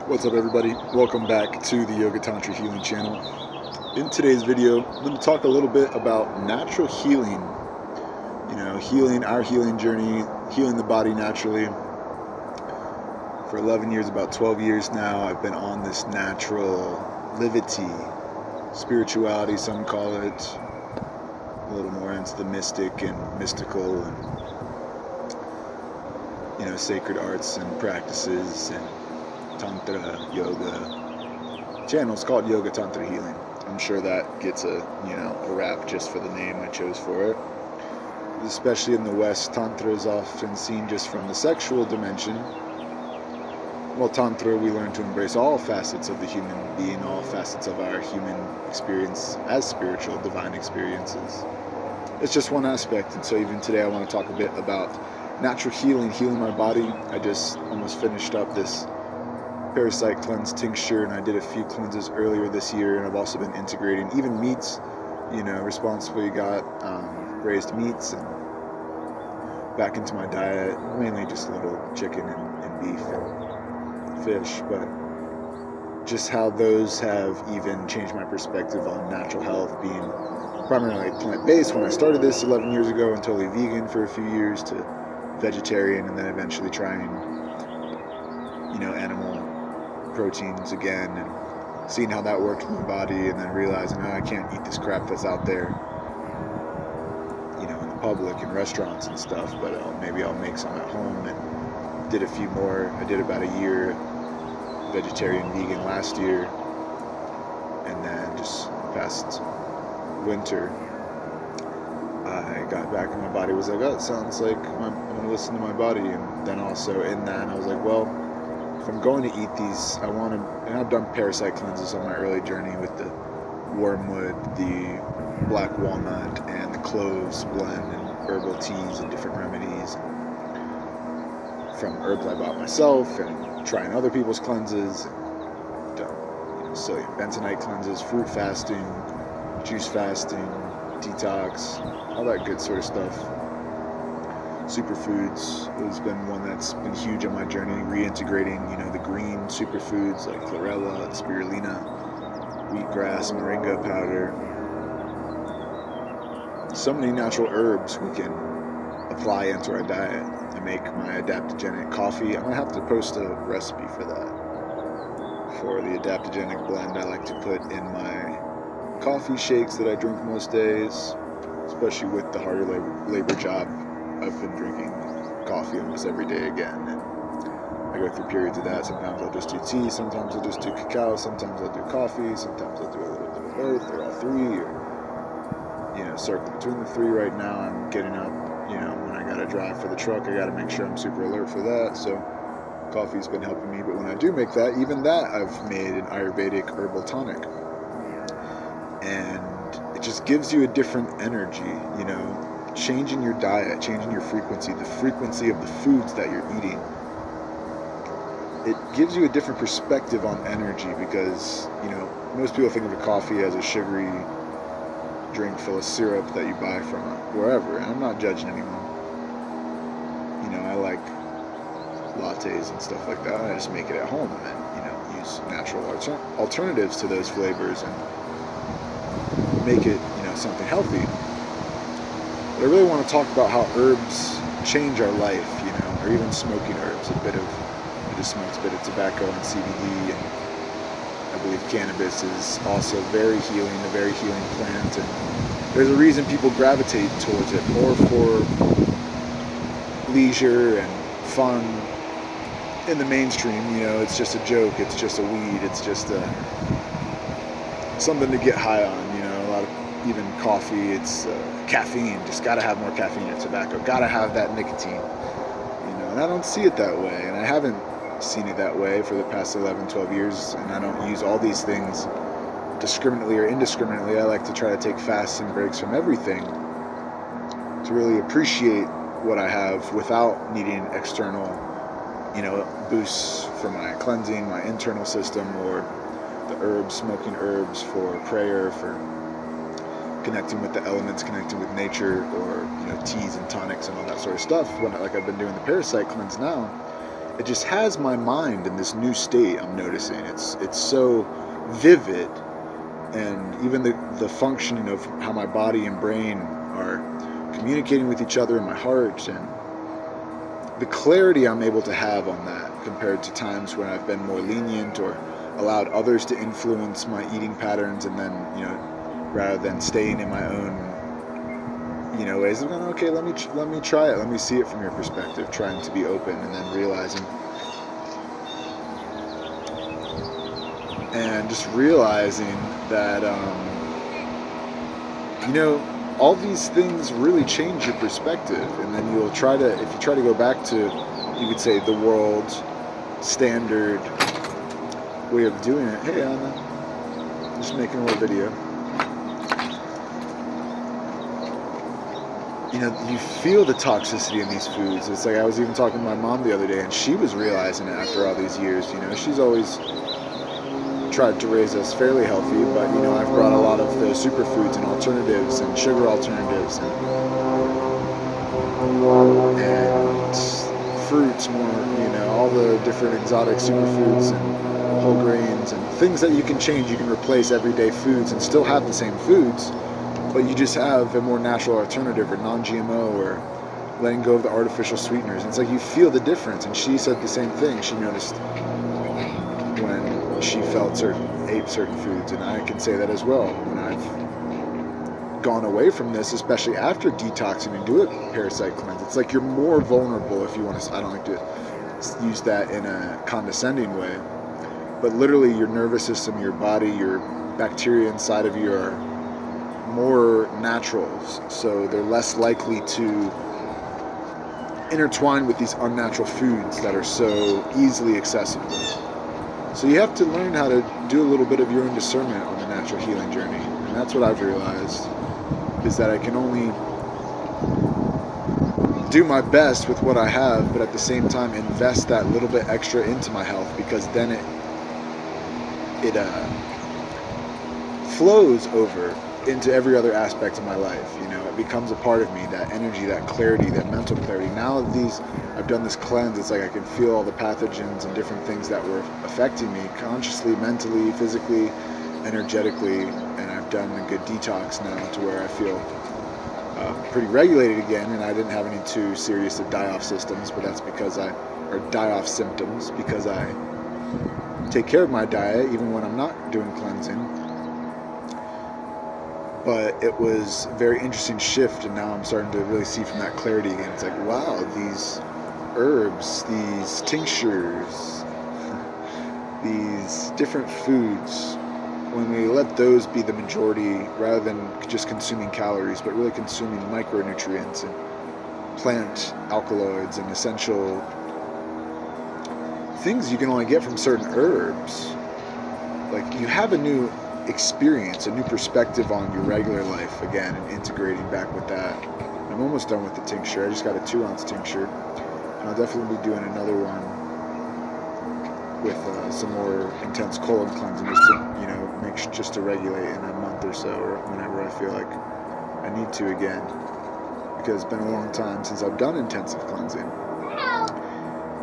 What's up, everybody? Welcome back to the Yoga Tantra Healing channel. In today's video, I'm going to talk a little bit about natural healing. Healing, our healing journey, healing the body naturally. For 11 years, about 12 years now, I've been on this natural livity, spirituality, some call it, a little more into the mystic and mystical and, sacred arts and practices and Tantra, yoga. Channel's called Yoga Tantra Healing. I'm sure that gets a rap just for the name I chose for it. Especially in the West, Tantra is often seen just from the sexual dimension. Well, Tantra, we learn to embrace all facets of the human being, all facets of our human experience as spiritual, divine experiences. It's just one aspect, and so even today I want to talk a bit about natural healing, healing my body. I just almost finished up this parasite cleanse tincture, and I did a few cleanses earlier this year, and I've also been integrating even meats, responsibly got raised meats and back into my diet, mainly just a little chicken and beef and fish, but just how those have even changed my perspective on natural health, being primarily plant-based when I started this 11 years ago, and totally vegan for a few years, to vegetarian, and then eventually trying animal proteins again, and seeing how that worked in my body, and then realizing, I can't eat this crap that's out there, in the public and restaurants and stuff, but maybe I'll make some at home. And did a few more. I did about a year vegetarian vegan last year, and then just past winter I got back and my body was like, oh, it sounds like I'm going to listen to my body. And then also in that I was like, well, if I'm going to eat these, I want to, and I've done parasite cleanses on my early journey with the wormwood, the black walnut, and the cloves blend, and herbal teas and different remedies from herbs I bought myself, and trying other people's cleanses, and psyllium bentonite cleanses, fruit fasting, juice fasting, detox, all that good sort of stuff. Superfoods has been one that's been huge on my journey, reintegrating, the green superfoods like chlorella, spirulina, wheatgrass, moringa powder. So many natural herbs we can apply into our diet. I make my adaptogenic coffee. I'm going to have to post a recipe for that. For the adaptogenic blend I like to put in my coffee shakes that I drink most days, especially with the harder labor job. I've been drinking coffee almost every day again, and I go through periods of that. Sometimes I'll just do tea, sometimes I'll just do cacao, sometimes I'll do coffee, sometimes I'll do a little bit of both, or all three, or circling between the three. Right now I'm getting up, when I gotta drive for the truck, I gotta make sure I'm super alert for that, so coffee's been helping me. But when I do make that, even that I've made an Ayurvedic herbal tonic, and it just gives you a different energy, changing your diet, changing your frequency, the frequency of the foods that you're eating. It gives you a different perspective on energy, because, most people think of a coffee as a sugary drink full of syrup that you buy from wherever, and I'm not judging anyone. I like lattes and stuff like that. I just make it at home, and then, use natural alternatives to those flavors and make it, something healthy. But I really want to talk about how herbs change our life, or even smoking herbs. I just smoked a bit of tobacco and CBD, and I believe cannabis is also very healing, a very healing plant, and there's a reason people gravitate towards it, more for leisure and fun. In the mainstream, it's just a joke, it's just a weed, it's just something to get high on, a lot of, even coffee, it's caffeine, just gotta have more caffeine in tobacco, gotta have that nicotine, and I don't see it that way, and I haven't seen it that way for the past 11, 12 years, and I don't use all these things discriminately or indiscriminately. I like to try to take fasts and breaks from everything to really appreciate what I have without needing external, boosts for my cleansing, my internal system, or the herbs, smoking herbs for prayer, for connecting with the elements, connecting with nature, or teas and tonics and all that sort of stuff. Like I've been doing the parasite cleanse now, it just has my mind in this new state. I'm noticing it's so vivid, and even the functioning of how my body and brain are communicating with each other in my heart, and the clarity I'm able to have on that compared to times when I've been more lenient or allowed others to influence my eating patterns, and then, rather than staying in my own, ways of going, okay, let me try it, let me see it from your perspective, trying to be open, and then realizing, and just realizing that, all these things really change your perspective, and then if you try to go back to, you could say, the world's standard way of doing it. Hey, Anna, just making a little video. You feel the toxicity in these foods. It's like, I was even talking to my mom the other day, and she was realizing it after all these years. She's always tried to raise us fairly healthy, but I've brought a lot of the superfoods and alternatives and sugar alternatives and fruits more, all the different exotic superfoods and whole grains and things that you can change. You can replace everyday foods and still have the same foods, but you just have a more natural alternative, or non-GMO, or letting go of the artificial sweeteners. And it's like you feel the difference. And she said the same thing. She noticed when she ate certain foods, and I can say that as well. When I've gone away from this, especially after detoxing and do a parasite cleanse, it's like you're more vulnerable, if you want to. I don't like to use that in a condescending way, but literally your nervous system, your body, your bacteria inside of you are more naturals, so they're less likely to intertwine with these unnatural foods that are so easily accessible. So you have to learn how to do a little bit of your own discernment on the natural healing journey. And that's what I've realized, is that I can only do my best with what I have, but at the same time invest that little bit extra into my health, because then it flows over into every other aspect of my life. It becomes a part of me, that energy, that clarity, that mental clarity. Now that I've done this cleanse, it's like I can feel all the pathogens and different things that were affecting me consciously, mentally, physically, energetically, and I've done a good detox now to where I feel pretty regulated again, and I didn't have any too serious of die-off systems, but that's because die-off symptoms, because I take care of my diet even when I'm not doing cleansing. But it was a very interesting shift, and now I'm starting to really see from that clarity again. It's like, wow, these herbs, these tinctures, these different foods, when we let those be the majority, rather than just consuming calories, but really consuming micronutrients and plant alkaloids and essential things you can only get from certain herbs, like, you have a new experience, a new perspective on your regular life again, and integrating back with that. I'm almost done with the tincture. I just got a 2-ounce tincture, and I'll definitely be doing another one with some more intense colon cleansing, just to regulate in a month or so, or whenever I feel like I need to again, because it's been a long time since I've done intensive cleansing.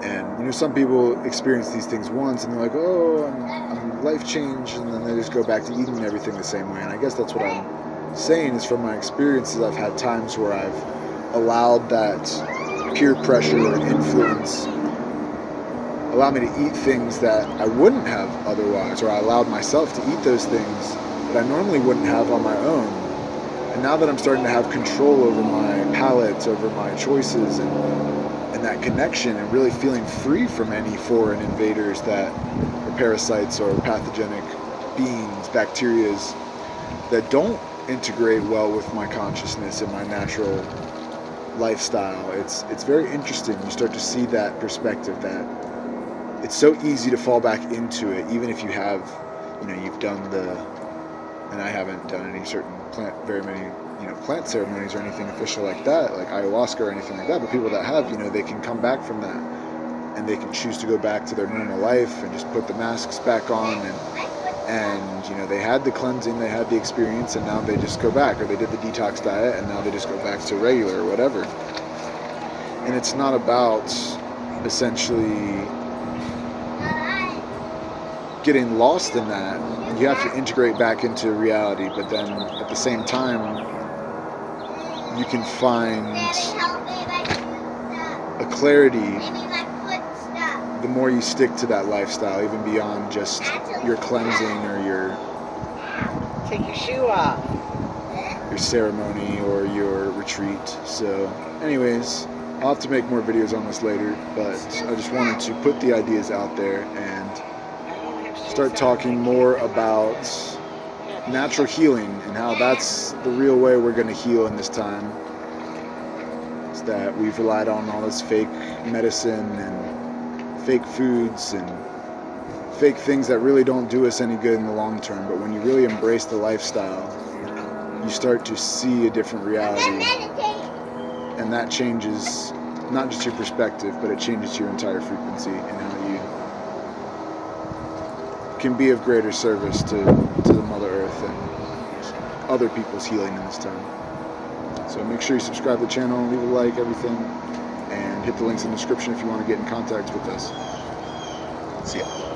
And some people experience these things once and they're like, oh, I'm life changed, and then they just go back to eating everything the same way. And I guess that's what I'm saying, is from my experiences, I've had times where I've allowed that peer pressure and influence allow me to eat things that I wouldn't have otherwise, or I allowed myself to eat those things that I normally wouldn't have on my own. And now that I'm starting to have control over my palate, over my choices, and that connection, and really feeling free from any foreign invaders or parasites or pathogenic beings, bacterias that don't integrate well with my consciousness and my natural lifestyle. It's very interesting. You start to see that perspective, that it's so easy to fall back into it, even if you have, you've done and I haven't done any certain very many plant ceremonies or anything official like that, like ayahuasca or anything like that, but people that have, they can come back from that, and they can choose to go back to their normal life and just put the masks back on, and they had the cleansing, they had the experience, and now they just go back, or they did the detox diet and now they just go back to regular or whatever. And it's not about essentially getting lost in that, you have to integrate back into reality, but then at the same time, you can find a clarity the more you stick to that lifestyle, even beyond just your cleansing or your Take your shoe off. Your ceremony or your retreat. So anyways, I'll have to make more videos on this later, but I just wanted to put the ideas out there and start talking more about natural healing and how that's the real way we're going to heal in this time. It's that we've relied on all this fake medicine and fake foods and fake things that really don't do us any good in the long term. But when you really embrace the lifestyle, you start to see a different reality, and that changes not just your perspective, but it changes your entire frequency and how you can be of greater service to the Mother Earth and other people's healing in this time. So make sure you subscribe to the channel, leave a like, everything, and hit the links in the description if you want to get in contact with us. See ya.